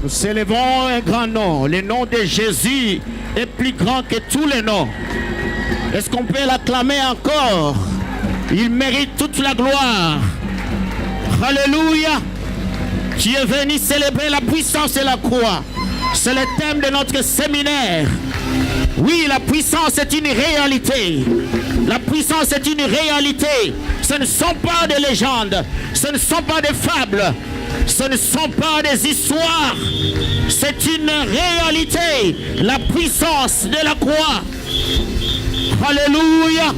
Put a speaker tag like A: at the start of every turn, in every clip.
A: Nous célébrons un grand nom. Le nom de Jésus est plus grand que tous les noms. Est-ce qu'on peut l'acclamer encore? Il mérite toute la gloire. Alléluia. Tu es venu célébrer la puissance de la croix. C'est le thème de notre séminaire. Oui, la puissance est une réalité. La puissance est une réalité. Ce ne sont pas des légendes. Ce ne sont pas des fables. Ce ne sont pas des histoires. C'est une réalité. La puissance de la croix. Alléluia.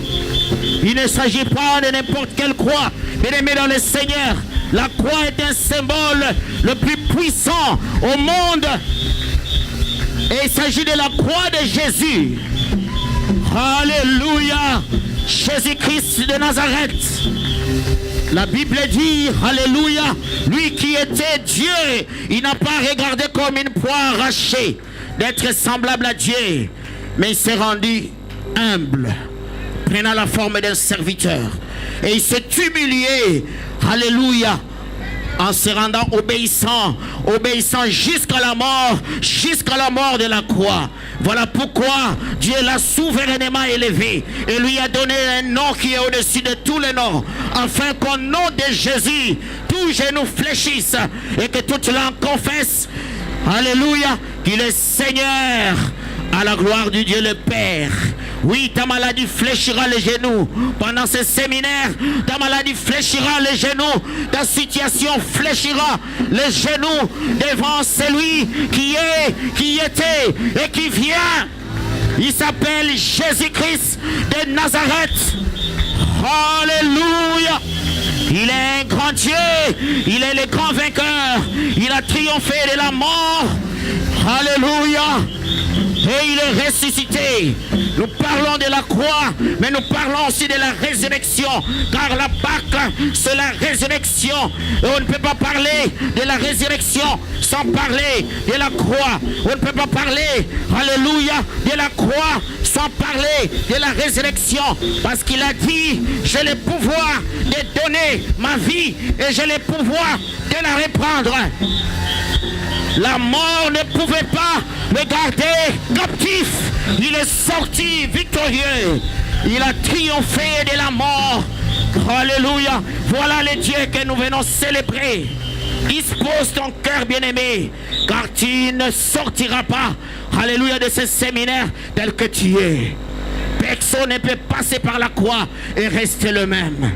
A: Il ne s'agit pas de n'importe quelle croix. Bien-aimé dans le Seigneur, la croix est un symbole le plus puissant au monde. Et il s'agit de la croix de Jésus. Alléluia. Jésus-Christ de Nazareth. La Bible dit, alléluia, lui qui était Dieu, il n'a pas regardé comme une proie arrachée d'être semblable à Dieu, mais il s'est rendu humble, prenant la forme d'un serviteur. Et il s'est humilié, alléluia, en se rendant obéissant jusqu'à la mort de la croix. Voilà pourquoi Dieu l'a souverainement élevé et lui a donné un nom qui est au-dessus de tous les noms, afin qu'au nom de Jésus, tout genou fléchisse et que toute langue confesse, alléluia, qu'il est Seigneur, à la gloire du Dieu le Père. Oui, ta maladie fléchira les genoux. Pendant ce séminaire, ta maladie fléchira les genoux. Ta situation fléchira les genoux devant celui qui était et qui vient. Il s'appelle Jésus-Christ de Nazareth. Alléluia. Il est un grand Dieu. Il est le grand vainqueur. Il a triomphé de la mort. Alléluia. Et il est ressuscité. Nous parlons de la croix, mais nous parlons aussi de la résurrection. Car la Pâque, c'est la résurrection. Et on ne peut pas parler de la résurrection sans parler de la croix. On ne peut pas parler, alléluia, de la croix sans parler de la résurrection. Parce qu'il a dit, j'ai le pouvoir de donner ma vie et j'ai le pouvoir de la reprendre. La mort ne pouvait pas le garder captif. Il est sorti victorieux. Il a triomphé de la mort. Alléluia. Voilà le Dieu que nous venons célébrer. Dispose ton cœur, bien-aimé, car tu ne sortiras pas, alléluia, de ce séminaire tel que tu es. Personne ne peut passer par la croix et rester le même.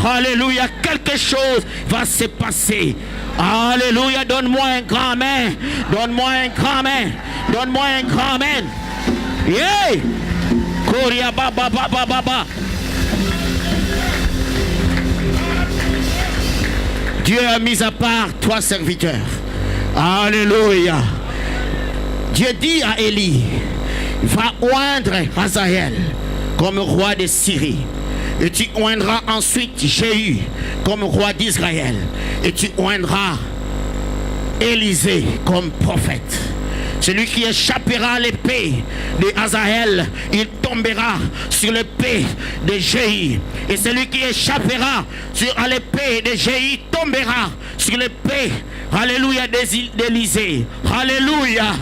A: Alléluia, quelque chose va se passer. Alléluia, donne-moi un grand amen. Donne-moi un grand amen. Donne-moi un grand amen. Yeah! Koria baba baba baba. Dieu a mis à part toi, serviteur. Alléluia. Dieu dit à Élie, va oindre Hazaël comme roi de Syrie. Et tu oindras ensuite Jéhu comme roi d'Israël. Et tu oindras Élisée comme prophète. Celui qui échappera à l'épée de Hazaël, il tombera sur l'épée de Jéhu. Et celui qui échappera à l'épée de Jéhu tombera sur l'épée, alléluia, d'Élisée. Alléluia.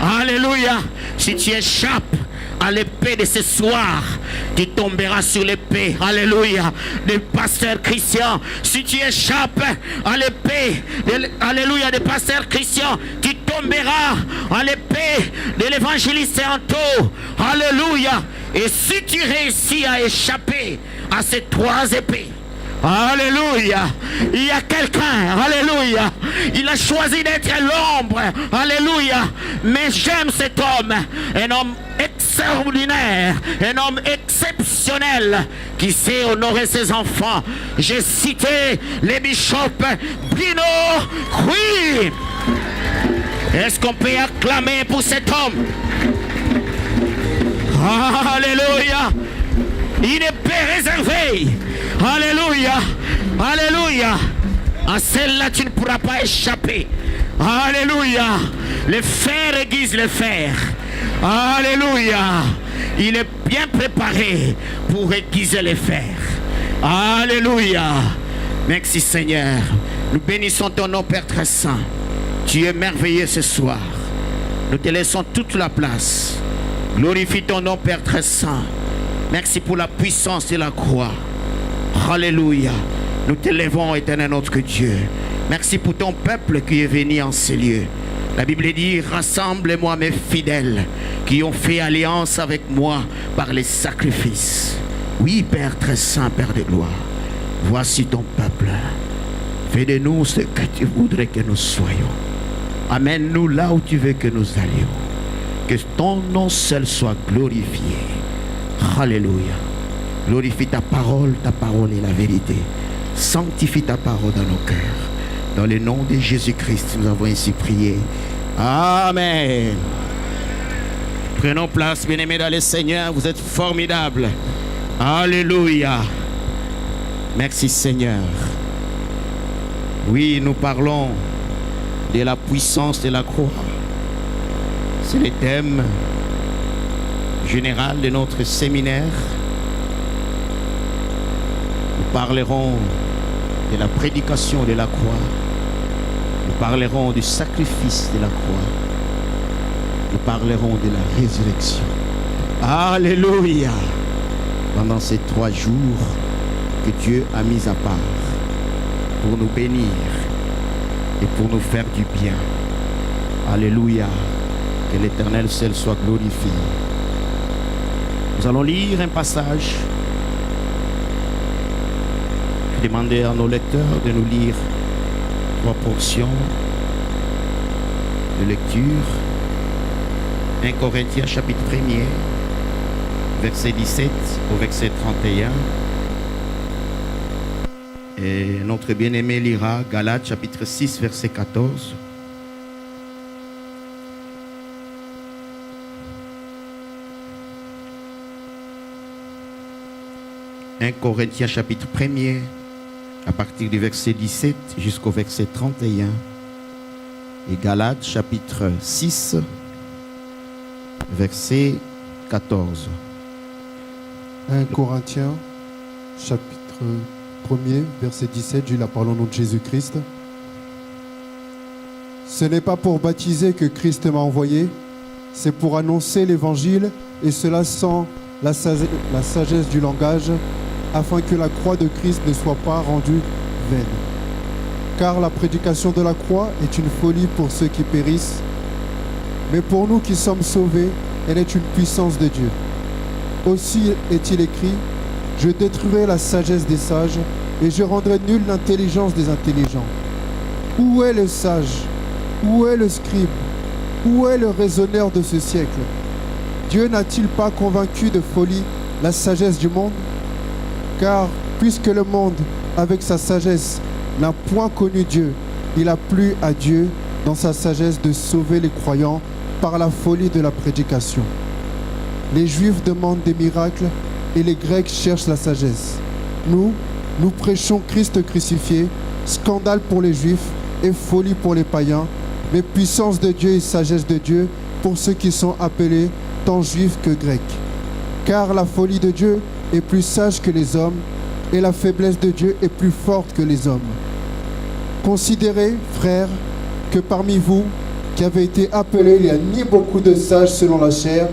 A: Alléluia. Si tu échappes à l'épée de ce soir, tu tomberas sur l'épée, alléluia, de pasteur Christian. Si tu échappes à l'épée, alléluia, de pasteur Christian, tu tomberas à l'épée de l'évangéliste Anto, alléluia. Et si tu réussis à échapper à ces trois épées, alléluia, il y a quelqu'un, alléluia, il a choisi d'être l'ombre, alléluia, mais j'aime cet homme, un homme extraordinaire, un homme exceptionnel qui sait honorer ses enfants. J'ai cité les bishops Bruno Hui. Est-ce qu'on peut acclamer pour cet homme? Alléluia. Il est paix réservé. Alléluia. Alléluia. À celle-là, tu ne pourras pas échapper. Alléluia. Le fer aiguise le fer. Alléluia. Il est bien préparé pour aiguiser le fer. Alléluia. Merci Seigneur. Nous bénissons ton nom, Père très saint. Tu es merveilleux ce soir. Nous te laissons toute la place. Glorifie ton nom, Père très saint. Merci pour la puissance de la croix. Alléluia. Nous t'élèvons, éternel notre Dieu. Merci pour ton peuple qui est venu en ces lieux. La Bible dit, rassemble-moi mes fidèles qui ont fait alliance avec moi par les sacrifices. Oui, Père très saint, Père de gloire. Voici ton peuple. Fais de nous ce que tu voudrais que nous soyons. Amène-nous là où tu veux que nous allions. Que ton nom seul soit glorifié. Alléluia. Glorifie ta parole est la vérité. Sanctifie ta parole dans nos cœurs. Dans le nom de Jésus-Christ, nous avons ainsi prié. Amen. Prenons place, bien-aimés dans le Seigneur. Vous êtes formidables. Alléluia. Merci Seigneur. Oui, nous parlons de la puissance de la croix. C'est le thème général de notre séminaire. Nous parlerons de la prédication de la croix. Nous parlerons du sacrifice de la croix. Nous parlerons de la résurrection. Alléluia. Pendant ces 3 jours que Dieu a mis à part pour nous bénir et pour nous faire du bien. Alléluia. Que l'Éternel seul soit glorifié. Nous allons lire un passage. Je demandais à nos lecteurs de nous lire 3 portions de lecture. 1 Corinthiens chapitre 1er, verset 17 au verset 31. Et notre bien-aimé lira Galates chapitre 6, verset 14. « 1 Corinthiens chapitre 1er, à partir du verset 17 jusqu'au verset 31. Et Galates chapitre 6, verset 14.
B: 1 Corinthiens chapitre 1er, verset 17, je la parole au nom de Jésus-Christ. Ce n'est pas pour baptiser que Christ m'a envoyé, c'est pour annoncer l'évangile, et cela sans la sagesse du langage, afin que la croix de Christ ne soit pas rendue vaine. Car la prédication de la croix est une folie pour ceux qui périssent, mais pour nous qui sommes sauvés, elle est une puissance de Dieu. Aussi est-il écrit, je détruirai la sagesse des sages et je rendrai nulle l'intelligence des intelligents. Où est le sage? Où est le scribe? Où est le raisonneur de ce siècle? Dieu n'a-t-il pas convaincu de folie la sagesse du monde? Car puisque le monde, avec sa sagesse, n'a point connu Dieu, il a plu à Dieu, dans sa sagesse, de sauver les croyants par la folie de la prédication. Les Juifs demandent des miracles et les Grecs cherchent la sagesse. Nous prêchons Christ crucifié, scandale pour les Juifs et folie pour les païens, mais puissance de Dieu et sagesse de Dieu pour ceux qui sont appelés tant Juifs que Grecs. Car la folie de Dieu est plus sage que les hommes, et la faiblesse de Dieu est plus forte que les hommes. Considérez, frères, que parmi vous, qui avez été appelés, il n'y a ni beaucoup de sages selon la chair,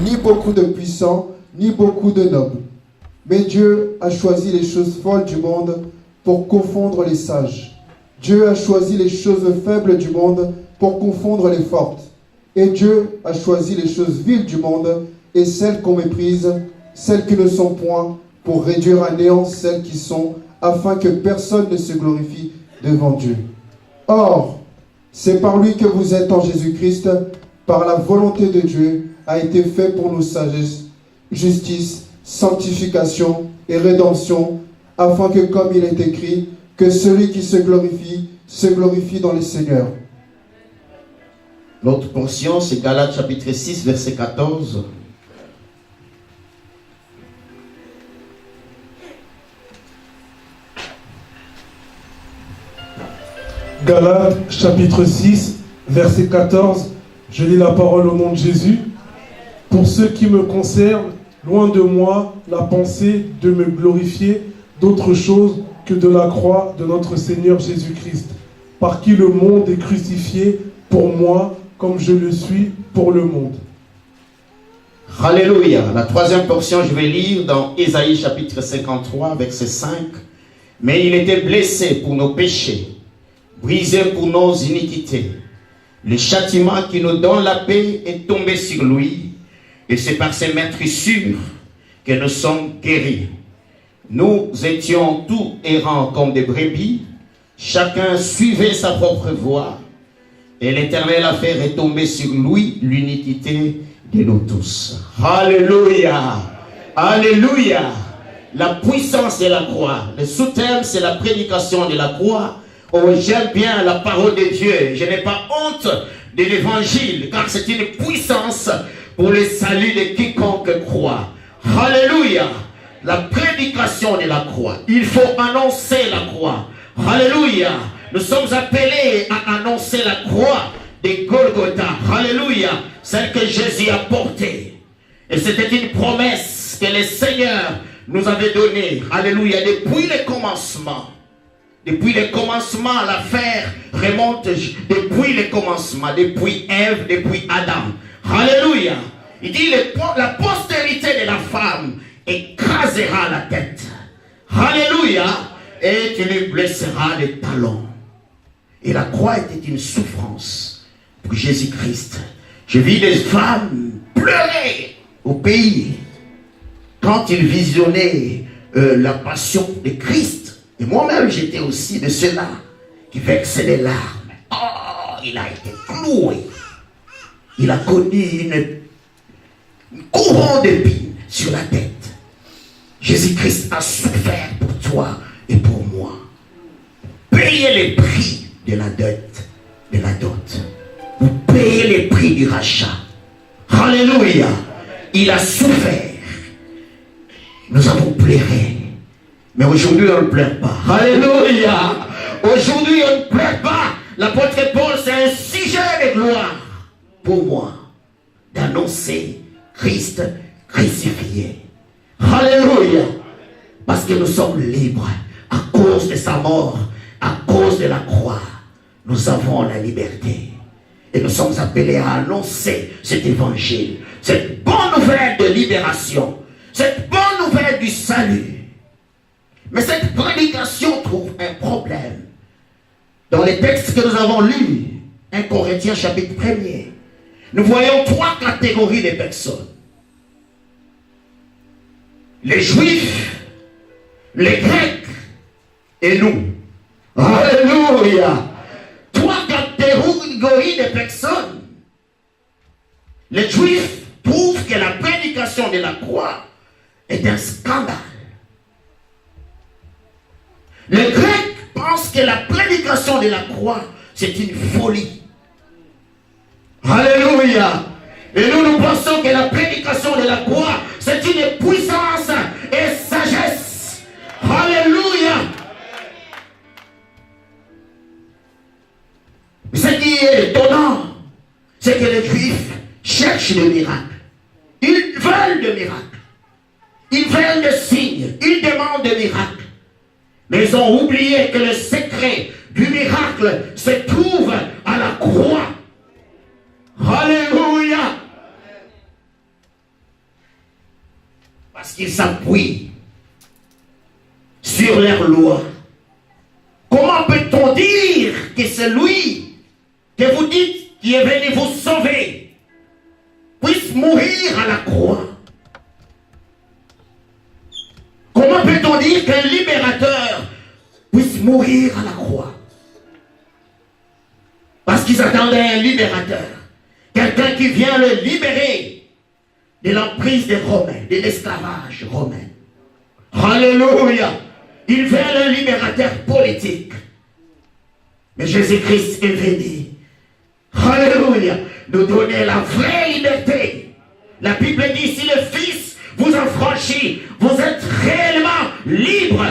B: ni beaucoup de puissants, ni beaucoup de nobles. Mais Dieu a choisi les choses folles du monde pour confondre les sages. Dieu a choisi les choses faibles du monde pour confondre les fortes. Et Dieu a choisi les choses viles du monde et celles qu'on méprise, celles qui ne sont point, pour réduire à néant celles qui sont, afin que personne ne se glorifie devant Dieu. Or, c'est par lui que vous êtes en Jésus-Christ, par la volonté de Dieu, a été fait pour nous sagesse, justice, sanctification et rédemption, afin que, comme il est écrit, que celui qui se glorifie dans le Seigneur.
A: L'autre portion, c'est Galates chapitre 6, verset 14.
C: Galates chapitre 6, verset 14, je lis la parole au nom de Jésus. Pour ce qui me concerne, loin de moi la pensée de me glorifier d'autre chose que de la croix de notre Seigneur Jésus-Christ, par qui le monde est crucifié pour moi, comme je le suis pour le monde.
A: Alléluia. La troisième portion, je vais lire dans Ésaïe chapitre 53, verset 5. Mais il était blessé pour nos péchés, brisé pour nos iniquités. Le châtiment qui nous donne la paix est tombé sur lui, et c'est par ses meurtrissures que nous sommes guéris. Nous étions tous errants comme des brebis, chacun suivait sa propre voie, et l'Éternel a fait retomber sur lui l'iniquité de nous tous. Alléluia. Alléluia. La puissance de la croix. Le sous-thème, c'est la prédication de la croix. Oh, j'aime bien la parole de Dieu. Je n'ai pas honte de l'évangile, car c'est une puissance pour le salut de quiconque croit. Alléluia. La prédication de la croix. Il faut annoncer la croix. Alléluia. Nous sommes appelés à annoncer la croix de Golgotha. Alléluia. Celle que Jésus a portée. Et c'était une promesse que le Seigneur nous avait donnée. Alléluia. Depuis le commencement. Depuis le commencement, l'affaire remonte depuis le commencement. Depuis Ève, depuis Adam. Alléluia. Il dit la postérité de la femme écrasera la tête. Alléluia. Et tu lui blesseras les talons. Et la croix était une souffrance pour Jésus-Christ. Je vis des femmes pleurer au pays quand ils visionnaient la passion de Christ. Et moi-même, j'étais aussi de ceux-là qui versaient des larmes. Oh, il a été cloué. Il a connu une couronne d'épines sur la tête. Jésus-Christ a souffert pour toi et pour moi. Payez les prix de la dot. Vous payez les prix du rachat. Alléluia. Il a souffert. Nous avons pleuré. Mais aujourd'hui, on ne pleure pas. Alléluia. Aujourd'hui, on ne pleure pas. L'apôtre Paul, c'est un sujet de gloire pour moi d'annoncer Christ crucifié. Alléluia. Parce que nous sommes libres à cause de sa mort, à cause de la croix. Nous avons la liberté. Et nous sommes appelés à annoncer cet évangile, cette bonne nouvelle de libération, cette bonne nouvelle du salut. Mais cette prédication trouve un problème. Dans les textes que nous avons lus, 1 Corinthiens chapitre 1er, nous voyons trois catégories de personnes. Les Juifs, les Grecs et nous. Alléluia. Trois catégories de personnes. Les Juifs trouvent que la prédication de la croix est un scandale. Les Grecs pensent que la prédication de la croix, c'est une folie. Alléluia. Et nous pensons que la prédication de la croix, c'est une puissance et sagesse. Alléluia. Ce qui est étonnant, c'est que les Juifs cherchent le miracle. Ils veulent le miracle. Ils veulent le signe. Ils demandent le miracle. Mais ils ont oublié que le secret du miracle se trouve à la croix. Alléluia. Parce qu'ils s'appuient sur leur loi. Comment peut-on dire que celui que vous dites qui est venu vous sauver puisse mourir à la croix? Comment peut-on dire qu'un libérateur puisse mourir à la croix? Parce qu'ils attendaient un libérateur. Quelqu'un qui vient le libérer de l'emprise des Romains, de l'esclavage romain. Alléluia. Il veut un libérateur politique. Mais Jésus-Christ est venu. Alléluia. Nous donner la vraie liberté. La Bible dit, si le Fils vous affranchit, vous êtes réellement libre.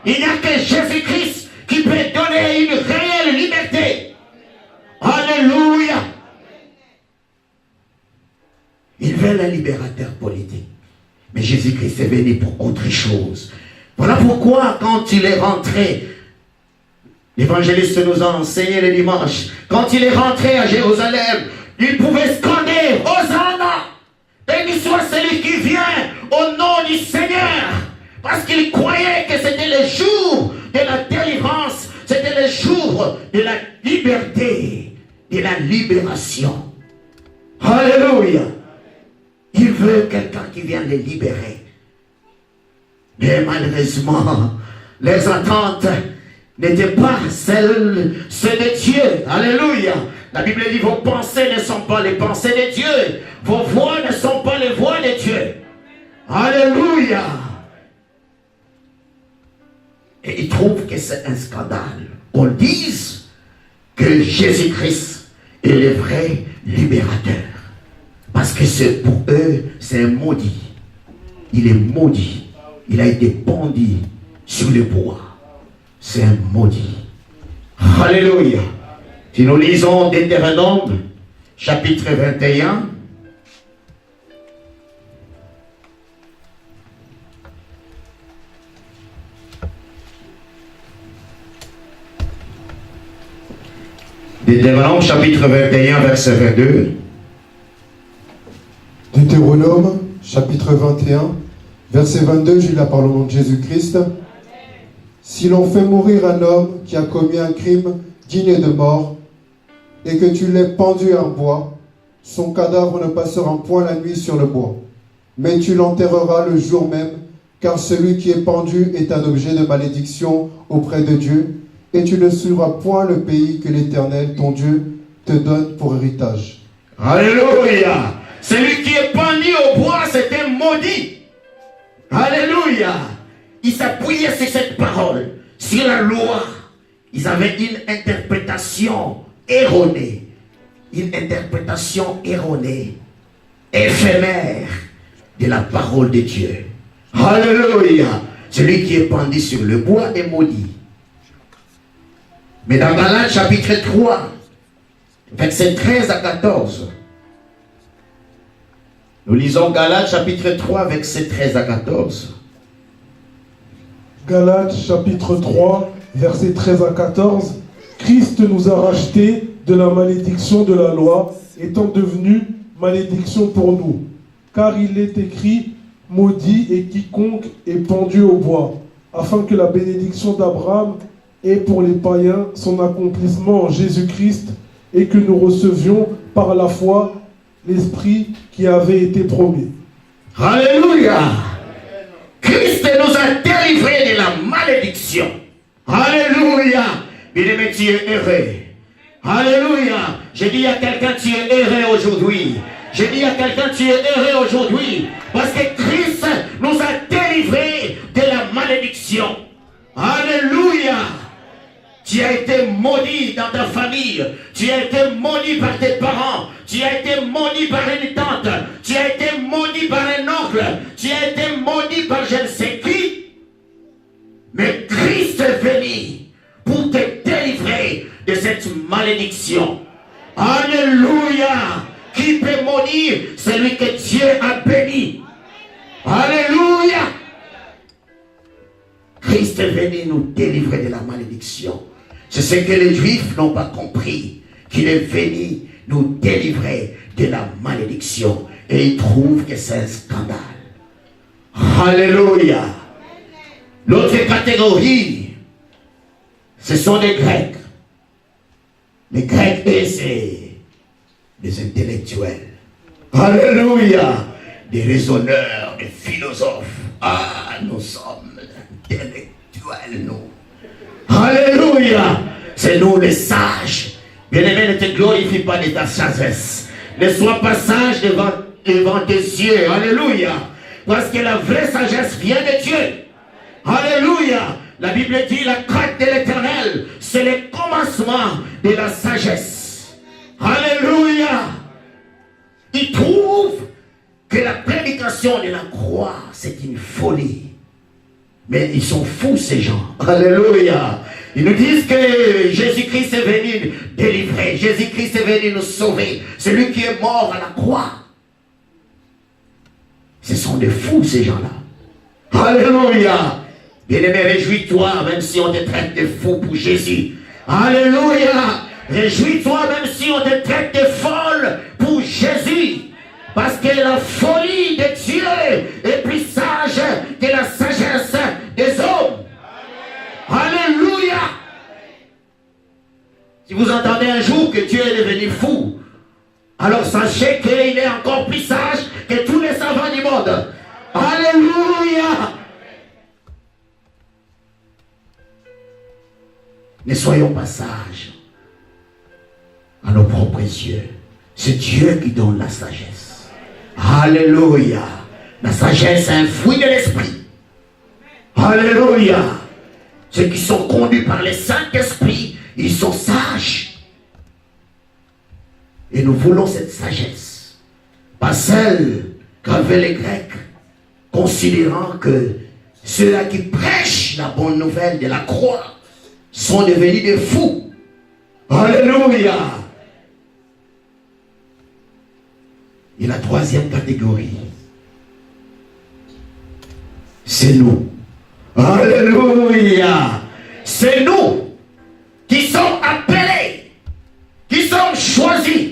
A: Il n'y a que Jésus-Christ qui peut donner une réelle liberté. Alléluia. Ils veulent un libérateur politique. Mais Jésus-Christ est venu pour autre chose. Voilà pourquoi quand il est rentré L'évangéliste nous a enseigné le dimanche. Quand il est rentré à Jérusalem, il pouvait scander Hosanna. Béni soit celui qui vient au nom du Seigneur. Parce qu'il croyait que c'était le jour de la délivrance. C'était le jour de la liberté, de la libération. Alléluia. Il veut quelqu'un qui vienne les libérer. Mais malheureusement, les attentes n'étaient pas celles de Dieu. Alléluia. La Bible dit, vos pensées ne sont pas les pensées de Dieu. Vos voix ne sont pas les voix de Dieu. Alléluia. Et ils trouvent que c'est un scandale. On dise que Jésus-Christ est le vrai libérateur. Parce que pour eux, c'est un maudit. Il est maudit. Il a été pendu sur le bois. C'est un maudit. Alléluia. Si nous lisons Deutéronome, chapitre 21, Deutéronome, chapitre 21, verset 22.
B: Deutéronome, chapitre 21, verset 22, je lis la parole au nom de Jésus-Christ. Si l'on fait mourir un homme qui a commis un crime digne de mort, et que tu l'aies pendu à un bois, son cadavre ne passera point la nuit sur le bois, mais tu l'enterreras le jour même, car celui qui est pendu est un objet de malédiction auprès de Dieu, et tu ne souilleras point le pays que l'Éternel, ton Dieu, te donne pour héritage.
A: Alléluia. Celui qui est pendu au bois, c'est un maudit. Alléluia. Ils s'appuyaient sur cette parole, sur la loi. Ils avaient une interprétation erronée. Une interprétation erronée, éphémère de la parole de Dieu. Alléluia. Celui qui est pendu sur le bois est maudit. Mais dans Galates chapitre 3, versets 13 à 14, nous lisons Galates chapitre 3, versets 13 à 14.
C: Galates chapitre 3, versets 13 à 14. Christ nous a rachetés de la malédiction de la loi, étant devenu malédiction pour nous. Car il est écrit, maudit est quiconque est pendu au bois, afin que la bénédiction d'Abraham ait pour les païens son accomplissement en Jésus-Christ, et que nous recevions par la foi l'Esprit qui avait été promis.
A: Alléluia. Christ nous a délivrés de la malédiction. Alléluia. Bien-aimé, tu es heureux. Alléluia. Je dis à quelqu'un, tu es heureux aujourd'hui. Je dis à quelqu'un, tu es heureux aujourd'hui. Parce que Christ nous a délivrés de la malédiction. Alléluia. Tu as été maudit dans ta famille. Tu as été maudit par tes parents. Tu as été maudit par une tante. Tu as été maudit par un oncle. Tu as été maudit par je ne sais qui. Mais Christ est venu pour te délivrer de cette malédiction. Alléluia. Qui peut maudire celui que Dieu a béni? Alléluia. Christ est venu nous délivrer de la malédiction. C'est ce que les Juifs n'ont pas compris. Qu'il est venu nous délivrer de la malédiction. Et ils trouvent que c'est un scandale. Alléluia. L'autre catégorie, ce sont les Grecs. Les Grecs, c'est des intellectuels. Alléluia. Des raisonneurs, des philosophes. Ah, nous sommes intellectuels, nous. Alléluia. C'est nous les sages. Bien-aimé, ne te glorifie pas de ta sagesse. Ne sois pas sage devant tes yeux. Alléluia. Parce que la vraie sagesse vient de Dieu. Alléluia. La Bible dit la crainte de l'Éternel, c'est le commencement de la sagesse. Alléluia. Ils trouvent que la prédication de la croix, c'est une folie. Mais ils sont fous, ces gens. Alléluia. Ils nous disent que Jésus-Christ est venu délivrer. Jésus-Christ est venu nous sauver. Celui qui est mort à la croix. Ce sont des fous, ces gens-là. Alléluia. Bien-aimé, réjouis-toi, même si on te traite de fou pour Jésus. Alléluia. Réjouis-toi même si on te traite de folle pour Jésus. Parce que la folie de Dieu est plus sage que la sagesse des hommes. Alléluia. Si vous entendez un jour que Dieu est devenu fou, alors sachez qu'il est encore plus sage que tous les savants du monde. Alléluia. Ne soyons pas sages à nos propres yeux. C'est Dieu qui donne la sagesse. Alléluia. La sagesse est un fruit de l'esprit. Alléluia. Ceux qui sont conduits par le Saint-Esprit, ils sont sages. Et nous voulons cette sagesse. Pas celle qu'avaient les Grecs, considérant que ceux-là qui prêchent la bonne nouvelle de la croix sont devenus des fous. Alléluia. Et la troisième catégorie, c'est nous. Alléluia. C'est nous qui sommes appelés, qui sommes choisis.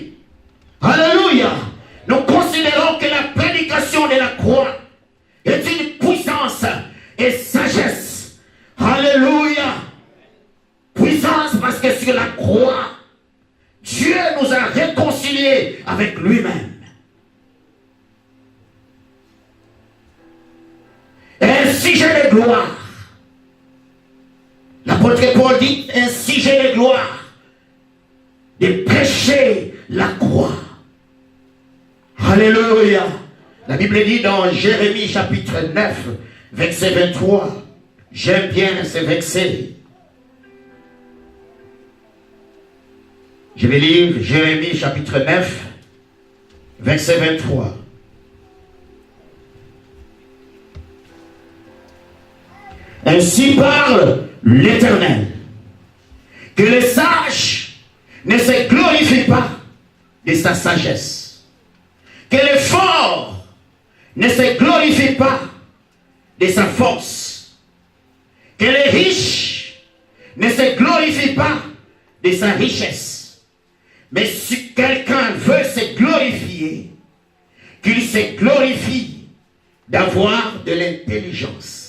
A: Alléluia. Nous considérons que la prédication de la croix est une puissance et sagesse. Alléluia. Puissance parce que sur la croix, Dieu nous a réconciliés avec lui-même. Ainsi j'ai de gloire. L'apôtre Paul dit, ainsi j'ai de gloire de prêcher la croix. Alléluia. La Bible dit dans Jérémie chapitre 9, verset 23. J'aime bien ce verset. Je vais lire Jérémie chapitre 9, verset 23. Ainsi parle l'Éternel, que les sages ne se glorifient pas de sa sagesse, que les forts ne se glorifient pas de sa force, que les riches ne se glorifient pas de sa richesse. Mais si quelqu'un veut se glorifier, qu'il se glorifie d'avoir de l'intelligence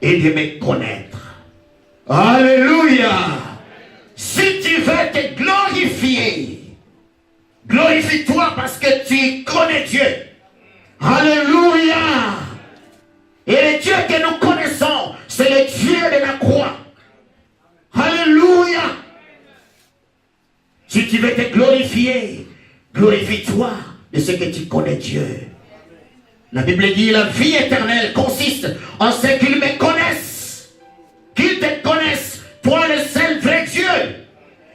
A: et de me connaître. Alléluia. Si tu veux te glorifier, glorifie-toi parce que tu connais Dieu. Alléluia. Et le Dieu que nous connaissons, c'est le Dieu de la croix. Alléluia. Si tu veux te glorifier, glorifie-toi de ce que tu connais Dieu. La Bible dit, la vie éternelle consiste en ce qu'ils me connaissent. Qu'ils te connaissent, toi le seul vrai Dieu.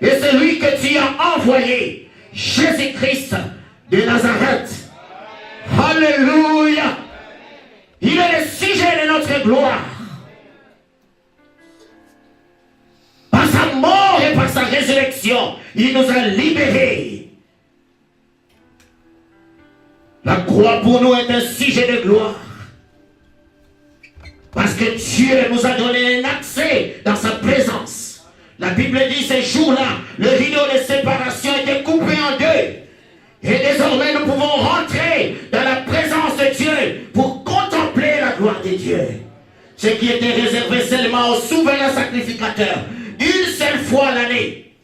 A: Et celui que tu as envoyé, Jésus-Christ de Nazareth. Alléluia. Il est le sujet de notre gloire. Par sa mort et par sa résurrection, il nous a libérés. La croix pour nous est un sujet de gloire. Parce que Dieu nous a donné un accès dans sa présence. La Bible dit ces jours-là, le rideau de séparation était coupé en deux. Et désormais nous pouvons rentrer dans la présence de Dieu pour contempler la gloire de Dieu. Ce qui était réservé seulement aux souverains sacrificateurs, une seule fois l'année.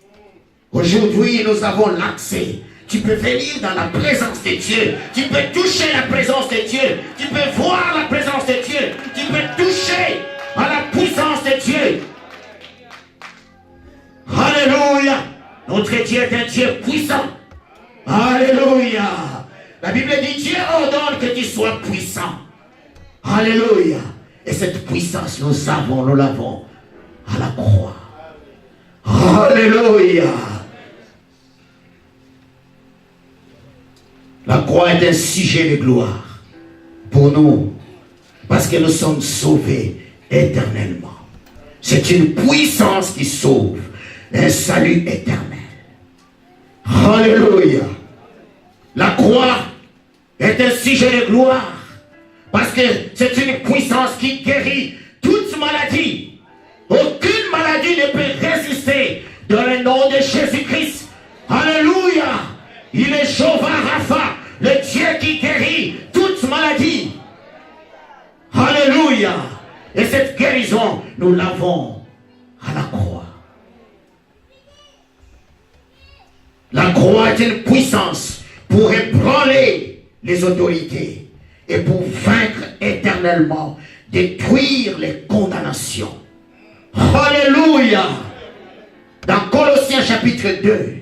A: Aujourd'hui, nous avons l'accès. Tu peux venir dans la présence de Dieu. Tu peux toucher la présence de Dieu. Tu peux voir la présence de Dieu. Tu peux toucher à la puissance de Dieu. Alléluia. Notre Dieu est un Dieu puissant. Alléluia. La Bible dit, Dieu ordonne que tu sois puissant. Alléluia. Et cette puissance, nous l'avons à la croix. Alléluia. La croix est un sujet de gloire pour nous, parce que nous sommes sauvés éternellement. C'est une puissance qui sauve, un salut éternel. Alléluia. La croix est un sujet de gloire, parce que c'est une puissance qui guérit toute maladie. Aucune maladie ne peut résister condamnation, nous l'avons à la croix. La croix est une puissance pour ébranler les autorités et pour vaincre éternellement, détruire les condamnations. Alléluia! Dans Colossiens chapitre 2,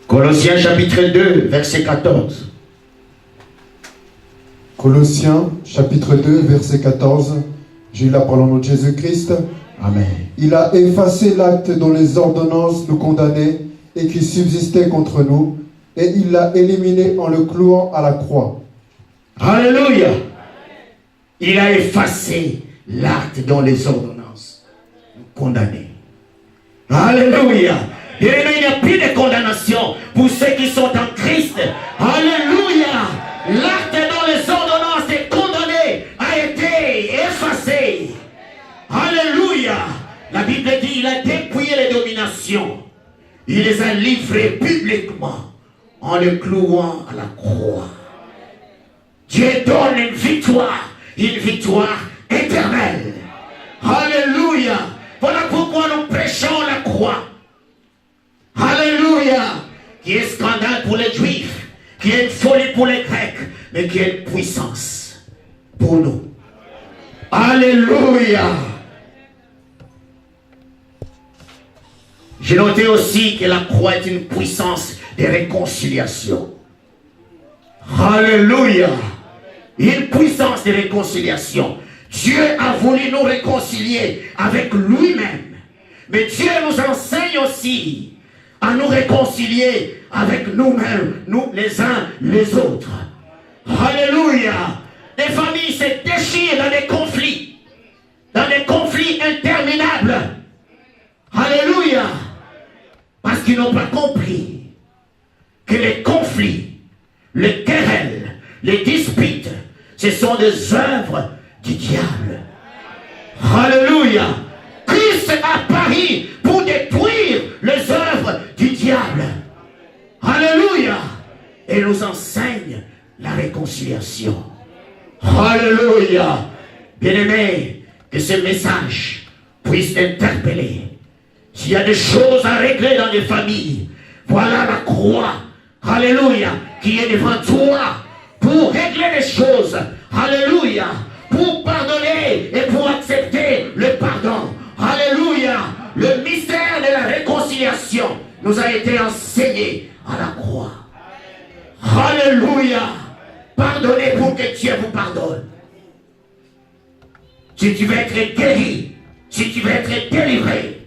A: Colossiens chapitre 2, verset 14.
B: Colossiens chapitre 2, verset 14. J'ai eu la parole au nom de Jésus-Christ.
A: Amen.
B: Il a effacé l'acte dont les ordonnances nous condamnaient et qui subsistait contre nous, et il l'a éliminé en le clouant à la croix.
A: Alléluia. Il a effacé l'acte dont les ordonnances nous condamnaient. Alléluia. Il n'y a plus de condamnation pour ceux qui sont en Christ. Alléluia. L'acte dont les ordonnances est condamné a été effacé. Alléluia. La Bible dit qu'il a dépouillé les dominations. Il les a livrées publiquement en les clouant à la croix. Dieu donne une victoire éternelle. Alléluia. Voilà pourquoi nous prêchons la croix. Alléluia. Qui est scandale pour les Juifs, qui est une folie pour les Grecs, mais qui est une puissance pour nous. Alléluia. J'ai noté aussi que la croix est une puissance de réconciliation. Alléluia. Une puissance de réconciliation. Dieu a voulu nous réconcilier avec lui-même. Mais Dieu nous enseigne aussi à nous réconcilier avec nous-mêmes, nous les uns les autres. Alléluia. Les familles se déchirent dans des conflits interminables. Alléluia. Parce qu'ils n'ont pas compris que les conflits, les querelles, les disputes, ce sont des œuvres du diable. Alléluia. Christ a pari pour détruire les œuvres du diable. Alléluia. Et nous enseigne la réconciliation. Alléluia. Bien-aimés, que ce message puisse t'interpeller. S'il y a des choses à régler dans les familles, voilà la croix. Alléluia. Qui est devant toi pour régler les choses. Alléluia. Pour pardonner et pour accepter le pardon. Alléluia. Le mystère de la réconciliation nous a été enseigné à la croix. Alléluia. Pardonnez pour que Dieu vous pardonne. Si tu veux être guéri, si tu veux être délivré,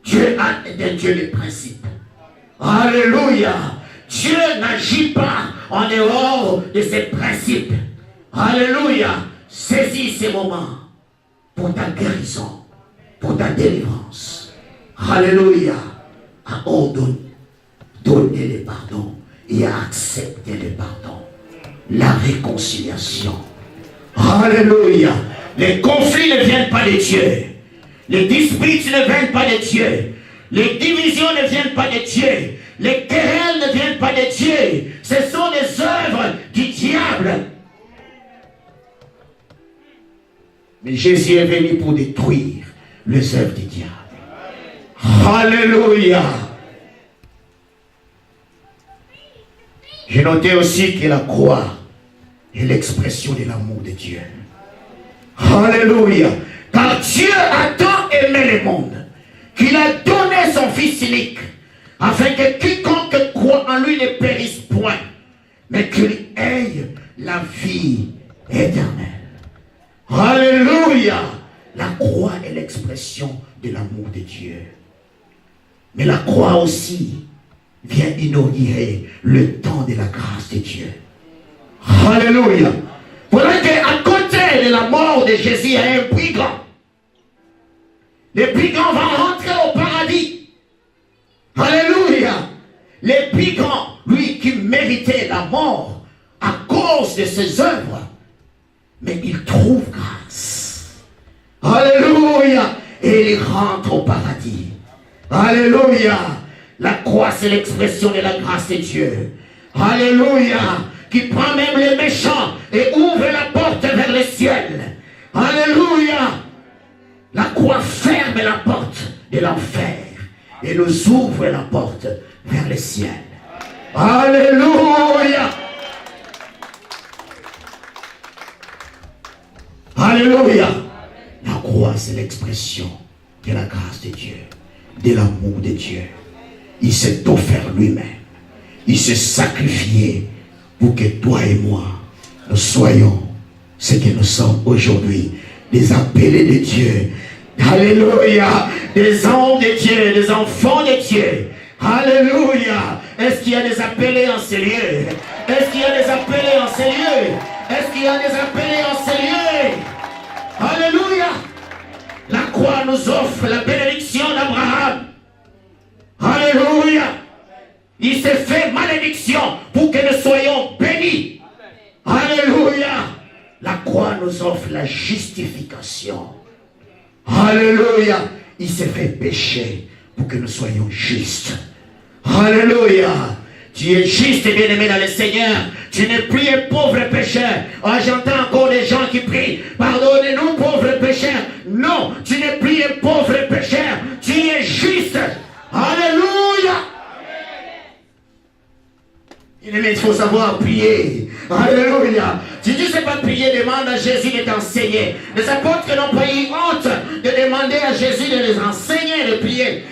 A: Dieu a des dieux de principe. Alléluia. Dieu n'agit pas en dehors de ses principes. Alléluia. Saisis ces moments pour ta guérison, pour ta délivrance. Alléluia. À donner le pardon et à accepter le pardon. La réconciliation. Alléluia. Les conflits ne viennent pas de Dieu. Les disputes ne viennent pas de Dieu. Les divisions ne viennent pas de Dieu. Les querelles ne viennent pas de Dieu. Ce sont des œuvres du diable. Mais Jésus est venu pour détruire les œuvres du diable. Alléluia. J'ai noté aussi que la croix est l'expression de l'amour de Dieu. Alléluia. Car Dieu a tant aimé le monde qu'il a donné son Fils unique, afin que quiconque croit en lui ne périsse point, mais qu'il ait la vie éternelle. Alléluia. La croix est l'expression de l'amour de Dieu. Mais la croix aussi vient inaugurer le temps de la grâce de Dieu. Alléluia. Voilà qu'à côté de la mort de Jésus, il y a un brigand. Le brigand va rentrer au paradis. Alléluia. Le brigand, lui qui méritait la mort à cause de ses œuvres, mais il trouve grâce. Alléluia. Et il rentre au paradis. Alléluia. La croix, c'est l'expression de la grâce de Dieu. Alléluia. Qui prend même les méchants et ouvre la porte vers le ciel. Alléluia. La croix ferme la porte de l'enfer et nous ouvre la porte vers le ciel. Alléluia. Alléluia. La croix, c'est l'expression de la grâce de Dieu, de l'amour de Dieu. Il s'est offert lui-même. Il s'est sacrifié pour que toi et moi, nous soyons ce que nous sommes aujourd'hui, des appelés de Dieu. Alléluia. Des hommes de Dieu, des enfants de Dieu. Alléluia. Est-ce qu'il y a des appelés en ces lieux? Est-ce qu'il y a des appelés en ces lieux? Est-ce qu'il y a des appelés en ces lieux? Alléluia. La croix nous offre la bénédiction d'Abraham. Alléluia. Il s'est fait malédiction pour que nous soyons bénis. Alléluia. La croix nous offre la justification. Alléluia. Il s'est fait péché pour que nous soyons justes. Alléluia. Tu es juste et bien-aimé dans le Seigneur. Tu n'es plus un pauvre pécheur. Oh, j'entends encore des gens qui prient. Pardonnez-nous, pauvres pécheurs. Non, tu n'es plus un pauvre pécheur. Tu es juste. Alléluia. Il faut savoir prier. Alléluia. Si tu ne sais pas prier, demande à Jésus de t'enseigner. Les apôtres n'ont pas eu honte de demander à Jésus de les enseigner de prier.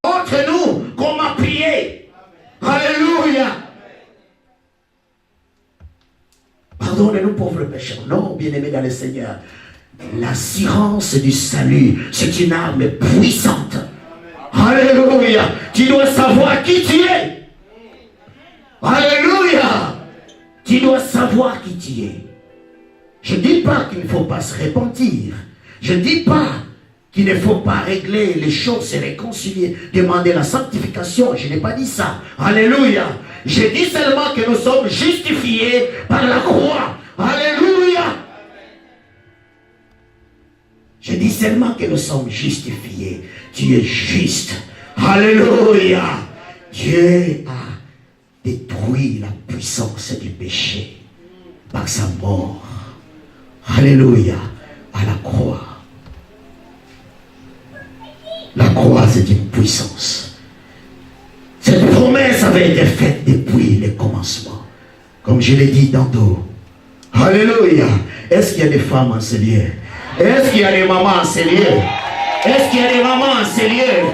A: Entre nous, comment prier. Alléluia. Pardonnez-nous, pauvres pécheurs. Non, bien-aimés dans le Seigneur. L'assurance du salut, c'est une arme puissante. Alléluia. Tu dois savoir qui tu es. Alléluia. Tu dois savoir qui tu es. Je ne dis pas qu'il ne faut pas se repentir. Je ne dis pas qu'il ne faut pas régler les choses, se réconcilier, demander la sanctification. Je n'ai pas dit ça. Alléluia. Je dis seulement que nous sommes justifiés par la croix. Alléluia. Je dis seulement que nous sommes justifiés. Tu es juste. Alléluia. Dieu a détruit la puissance du péché par sa mort. Alléluia. À la croix. La croix, c'est une puissance. Cette promesse avait été faite depuis le commencement. Comme je l'ai dit tantôt. Alléluia. Est-ce qu'il y a des femmes en ces lieux? Est-ce qu'il y a des mamans en ces lieux? Est-ce qu'il y a des mamans en ces lieux?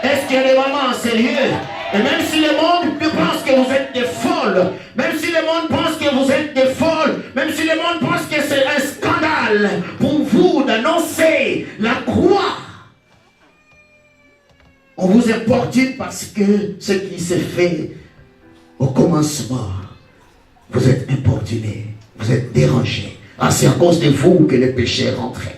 A: Est-ce qu'il y a des mamans en ces lieux? Et même si le monde pense que vous êtes des folles, même si le monde pense que vous êtes des folles, même si le monde pense que c'est un scandale pour vous d'annoncer la croix, on vous importune parce que ce qui s'est fait au commencement, vous êtes importunés, vous êtes dérangés. Ah, c'est à cause de vous que le péché est rentré.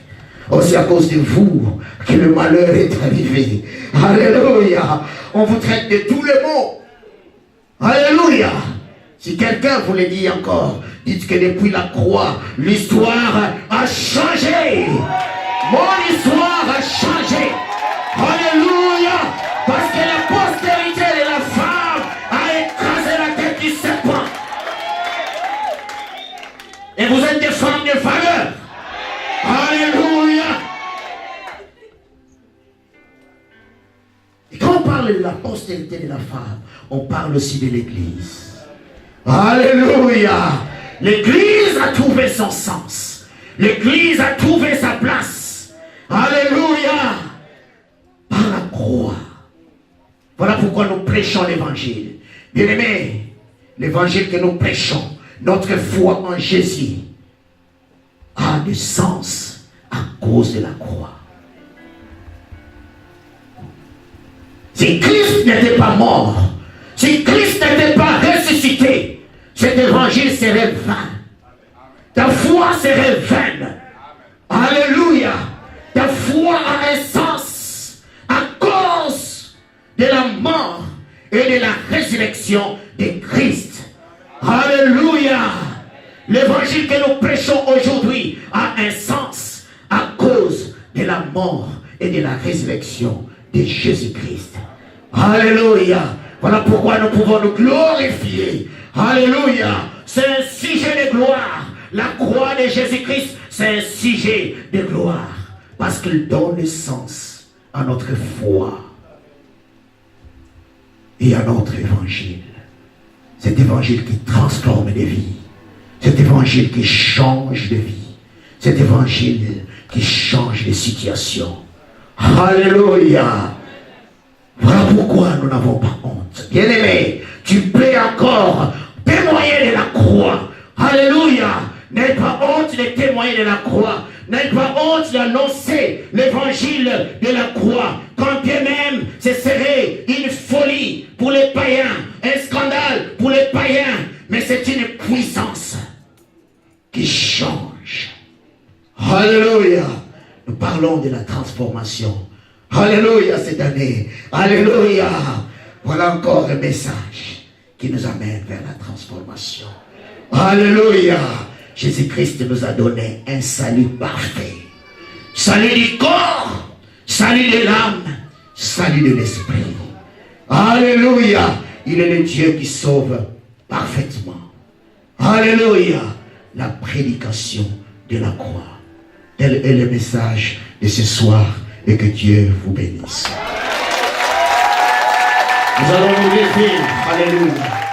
A: Oh, c'est à cause de vous que le malheur est arrivé. Alléluia. On vous traite de tous les maux. Alléluia. Si quelqu'un vous le dit encore, dites que depuis la croix, l'histoire a changé. Mon histoire a changé. Alléluia. Parce que la postérité de la femme a écrasé la tête du serpent. Et vous êtes des femmes de valeur. Alléluia. Et quand on parle de la postérité de la femme, on parle aussi de l'Église. Alléluia. L'Église a trouvé son sens. L'Église a trouvé sa place. Alléluia. Par la croix. Voilà pourquoi nous prêchons l'Évangile. Bien-aimés, l'Évangile que nous prêchons, notre foi en Jésus, a du sens à cause de la croix. Si Christ n'était pas mort, si Christ n'était pas ressuscité, cet évangile serait vain. Ta foi serait vaine. Alléluia. Ta foi a un sens à cause de la mort et de la résurrection de Christ. Alléluia. L'évangile que nous prêchons aujourd'hui a un sens à cause de la mort et de la résurrection de Jésus-Christ. Alléluia. Voilà pourquoi nous pouvons nous glorifier. Alléluia. C'est un sujet de gloire. La croix de Jésus-Christ, c'est un sujet de gloire. Parce qu'il donne le sens à notre foi et à notre évangile. Cet évangile qui transforme des vies. Cet évangile qui change de vie. Cet évangile qui change de situation. Alléluia. Voilà pourquoi nous n'avons pas honte. Bien-aimé, tu peux encore témoigner de la croix. Alléluia. N'aie pas honte de témoigner de la croix. N'aie pas honte d'annoncer l'évangile de la croix. Quand bien même ce serait une folie pour les païens, un scandale pour les païens, mais c'est une puissance qui change. Alléluia. Nous parlons de la transformation. Alléluia cette année. Alléluia. Voilà encore un message qui nous amène vers la transformation. Alléluia. Jésus-Christ nous a donné un salut parfait. Salut du corps, salut de l'âme, salut de l'esprit. Alléluia. Il est le Dieu qui sauve parfaitement. Alléluia. La prédication de la croix. Tel est le message de ce soir et que Dieu vous bénisse. Nous allons nous lever. Alléluia.